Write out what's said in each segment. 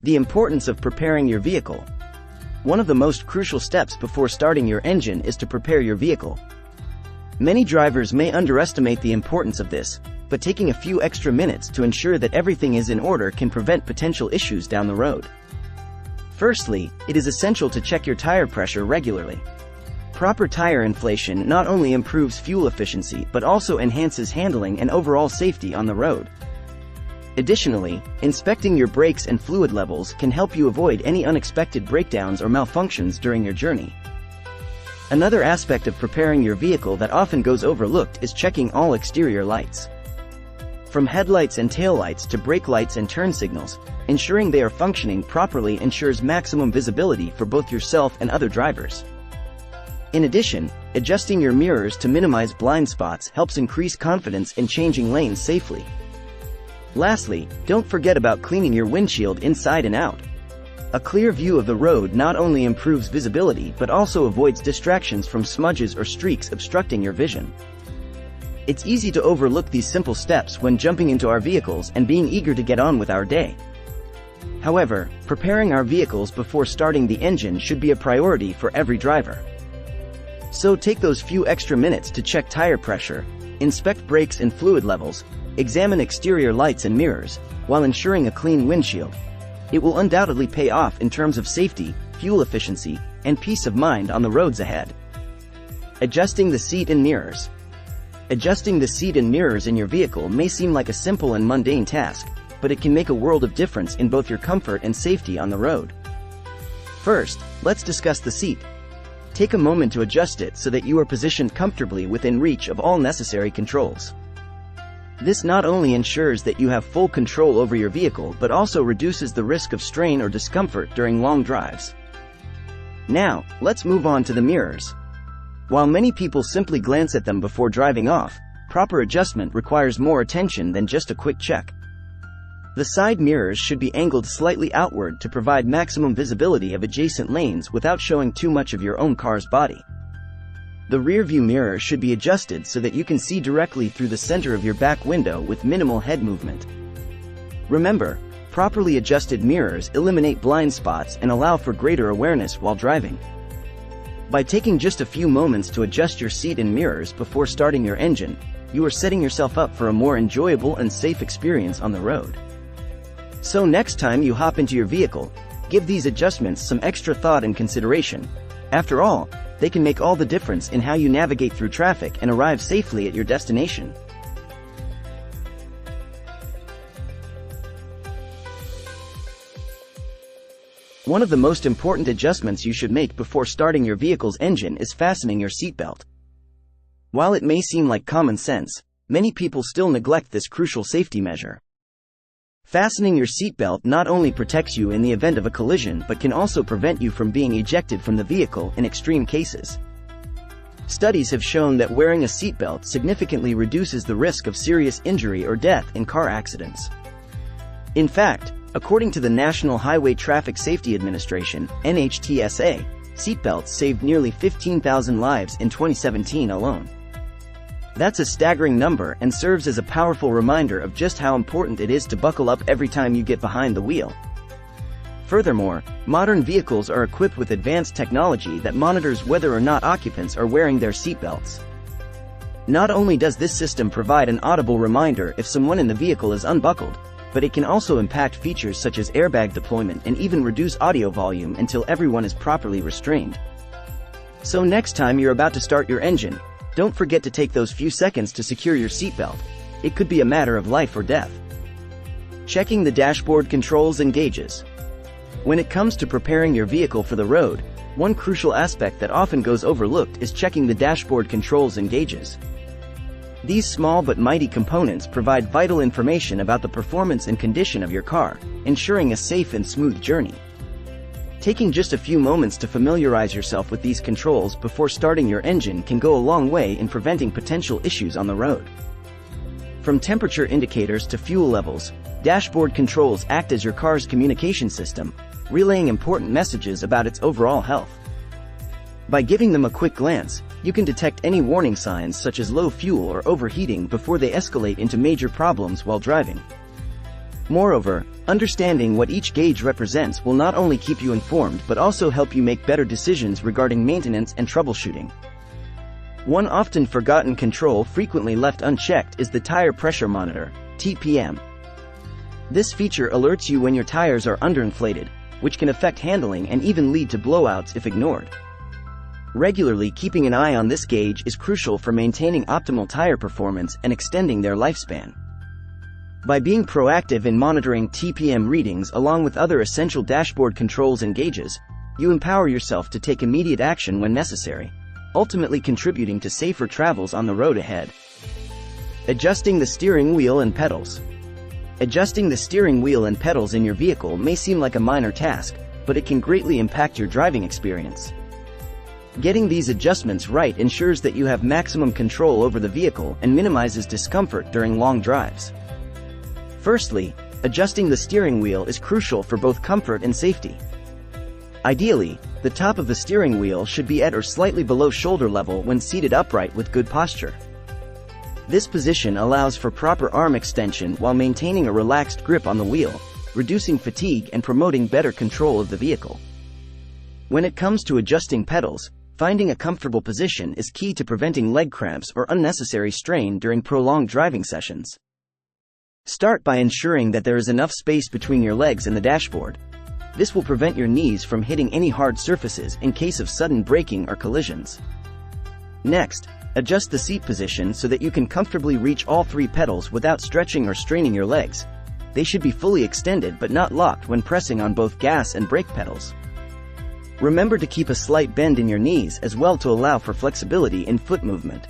The importance of preparing your vehicle. One of the most crucial steps before starting your engine is to prepare your vehicle. Many drivers may underestimate the importance of this, but taking a few extra minutes to ensure that everything is in order can prevent potential issues down the road. Firstly, it is essential to check your tire pressure regularly. Proper tire inflation not only improves fuel efficiency but also enhances handling and overall safety on the road. Additionally, inspecting your brakes and fluid levels can help you avoid any unexpected breakdowns or malfunctions during your journey. Another aspect of preparing your vehicle that often goes overlooked is checking all exterior lights. From headlights and taillights to brake lights and turn signals, ensuring they are functioning properly ensures maximum visibility for both yourself and other drivers. In addition, adjusting your mirrors to minimize blind spots helps increase confidence in changing lanes safely. Lastly, don't forget about cleaning your windshield inside and out. A clear view of the road not only improves visibility but also avoids distractions from smudges or streaks obstructing your vision. It's easy to overlook these simple steps when jumping into our vehicles and being eager to get on with our day. However, preparing our vehicles before starting the engine should be a priority for every driver. So take those few extra minutes to check tire pressure, inspect brakes and fluid levels, examine exterior lights and mirrors, while ensuring a clean windshield. It will undoubtedly pay off in terms of safety, fuel efficiency, and peace of mind on the roads ahead. Adjusting the seat and mirrors. Adjusting the seat and mirrors in your vehicle may seem like a simple and mundane task, but it can make a world of difference in both your comfort and safety on the road. First, let's discuss the seat. Take a moment to adjust it so that you are positioned comfortably within reach of all necessary controls. This not only ensures that you have full control over your vehicle but also reduces the risk of strain or discomfort during long drives. Now, let's move on to the mirrors. While many people simply glance at them before driving off, proper adjustment requires more attention than just a quick check. The side mirrors should be angled slightly outward to provide maximum visibility of adjacent lanes without showing too much of your own car's body. The rear view mirror should be adjusted so that you can see directly through the center of your back window with minimal head movement. Remember, properly adjusted mirrors eliminate blind spots and allow for greater awareness while driving. By taking just a few moments to adjust your seat and mirrors before starting your engine, you are setting yourself up for a more enjoyable and safe experience on the road. So next time you hop into your vehicle, give these adjustments some extra thought and consideration. After all, they can make all the difference in how you navigate through traffic and arrive safely at your destination. One of the most important adjustments you should make before starting your vehicle's engine is fastening your seatbelt. While it may seem like common sense, many people still neglect this crucial safety measure. Fastening your seatbelt not only protects you in the event of a collision but can also prevent you from being ejected from the vehicle in extreme cases. Studies have shown that wearing a seatbelt significantly reduces the risk of serious injury or death in car accidents. In fact, according to the National Highway Traffic Safety Administration, NHTSA, seatbelts saved nearly 15,000 lives in 2017 alone. That's a staggering number and serves as a powerful reminder of just how important it is to buckle up every time you get behind the wheel. Furthermore, modern vehicles are equipped with advanced technology that monitors whether or not occupants are wearing their seatbelts. Not only does this system provide an audible reminder if someone in the vehicle is unbuckled, but it can also impact features such as airbag deployment and even reduce audio volume until everyone is properly restrained. So next time you're about to start your engine, don't forget to take those few seconds to secure your seatbelt. It could be a matter of life or death. Checking the dashboard controls and gauges. When it comes to preparing your vehicle for the road, one crucial aspect that often goes overlooked is checking the dashboard controls and gauges. These small but mighty components provide vital information about the performance and condition of your car, ensuring a safe and smooth journey. Taking just a few moments to familiarize yourself with these controls before starting your engine can go a long way in preventing potential issues on the road. From temperature indicators to fuel levels, dashboard controls act as your car's communication system, relaying important messages about its overall health. By giving them a quick glance, you can detect any warning signs such as low fuel or overheating before they escalate into major problems while driving. Moreover, understanding what each gauge represents will not only keep you informed but also help you make better decisions regarding maintenance and troubleshooting. One often forgotten control frequently left unchecked is the tire pressure monitor, TPM. This feature alerts you when your tires are underinflated, which can affect handling and even lead to blowouts if ignored. Regularly keeping an eye on this gauge is crucial for maintaining optimal tire performance and extending their lifespan. By being proactive in monitoring TPM readings along with other essential dashboard controls and gauges, you empower yourself to take immediate action when necessary, ultimately contributing to safer travels on the road ahead. Adjusting the steering wheel and pedals. Adjusting the steering wheel and pedals in your vehicle may seem like a minor task, but it can greatly impact your driving experience. Getting these adjustments right ensures that you have maximum control over the vehicle and minimizes discomfort during long drives. Firstly, adjusting the steering wheel is crucial for both comfort and safety. Ideally, the top of the steering wheel should be at or slightly below shoulder level when seated upright with good posture. This position allows for proper arm extension while maintaining a relaxed grip on the wheel, reducing fatigue and promoting better control of the vehicle. When it comes to adjusting pedals, finding a comfortable position is key to preventing leg cramps or unnecessary strain during prolonged driving sessions. Start by ensuring that there is enough space between your legs and the dashboard. This will prevent your knees from hitting any hard surfaces in case of sudden braking or collisions. Next, adjust the seat position so that you can comfortably reach all three pedals without stretching or straining your legs. They should be fully extended but not locked when pressing on both gas and brake pedals. Remember to keep a slight bend in your knees as well to allow for flexibility in foot movement.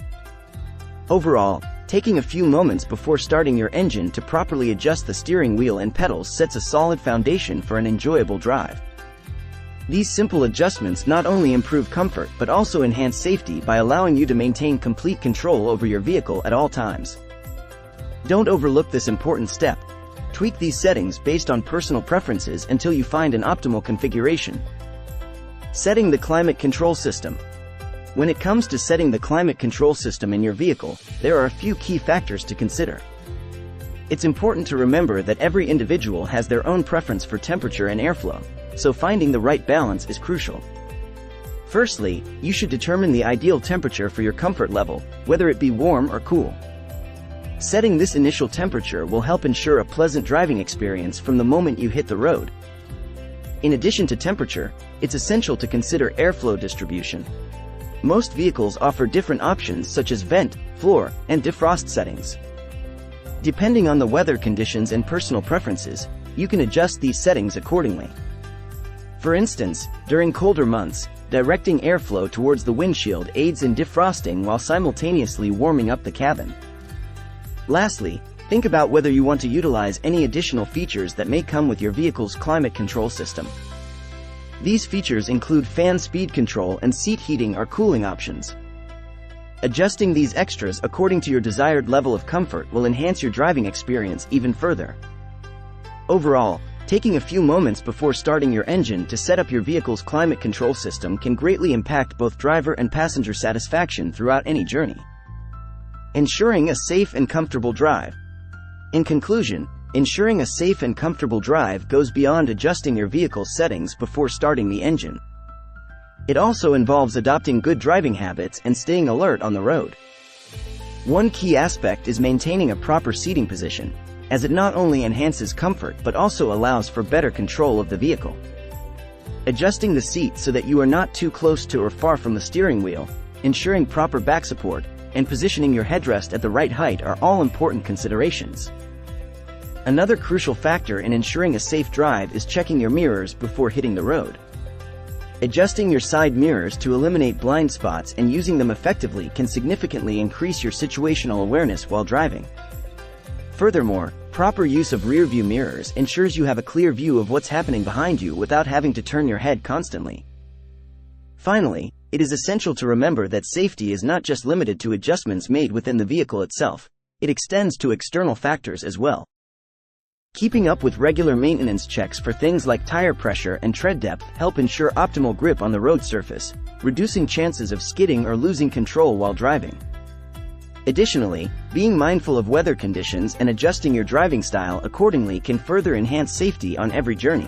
Overall, taking a few moments before starting your engine to properly adjust the steering wheel and pedals sets a solid foundation for an enjoyable drive. These simple adjustments not only improve comfort but also enhance safety by allowing you to maintain complete control over your vehicle at all times. Don't overlook this important step. Tweak these settings based on personal preferences until you find an optimal configuration. Setting the climate control system. When it comes to setting the climate control system in your vehicle, there are a few key factors to consider. It's important to remember that every individual has their own preference for temperature and airflow, so finding the right balance is crucial. Firstly, you should determine the ideal temperature for your comfort level, whether it be warm or cool. Setting this initial temperature will help ensure a pleasant driving experience from the moment you hit the road. In addition to temperature, it's essential to consider airflow distribution. Most vehicles offer different options such as vent, floor, and defrost settings. Depending on the weather conditions and personal preferences, you can adjust these settings accordingly. For instance, during colder months, directing airflow towards the windshield aids in defrosting while simultaneously warming up the cabin. Lastly, think about whether you want to utilize any additional features that may come with your vehicle's climate control system. These features include fan speed control and seat heating or cooling options. Adjusting these extras according to your desired level of comfort will enhance your driving experience even further. Overall, taking a few moments before starting your engine to set up your vehicle's climate control system can greatly impact both driver and passenger satisfaction throughout any journey. Ensuring a safe and comfortable drive. In conclusion, ensuring a safe and comfortable drive goes beyond adjusting your vehicle's settings before starting the engine. It also involves adopting good driving habits and staying alert on the road. One key aspect is maintaining a proper seating position, as it not only enhances comfort but also allows for better control of the vehicle. Adjusting the seat so that you are not too close to or far from the steering wheel, ensuring proper back support, and positioning your headrest at the right height are all important considerations. Another crucial factor in ensuring a safe drive is checking your mirrors before hitting the road. Adjusting your side mirrors to eliminate blind spots and using them effectively can significantly increase your situational awareness while driving. Furthermore, proper use of rear-view mirrors ensures you have a clear view of what's happening behind you without having to turn your head constantly. Finally, it is essential to remember that safety is not just limited to adjustments made within the vehicle itself, it extends to external factors as well. Keeping up with regular maintenance checks for things like tire pressure and tread depth help ensure optimal grip on the road surface, reducing chances of skidding or losing control while driving. Additionally, being mindful of weather conditions and adjusting your driving style accordingly can further enhance safety on every journey.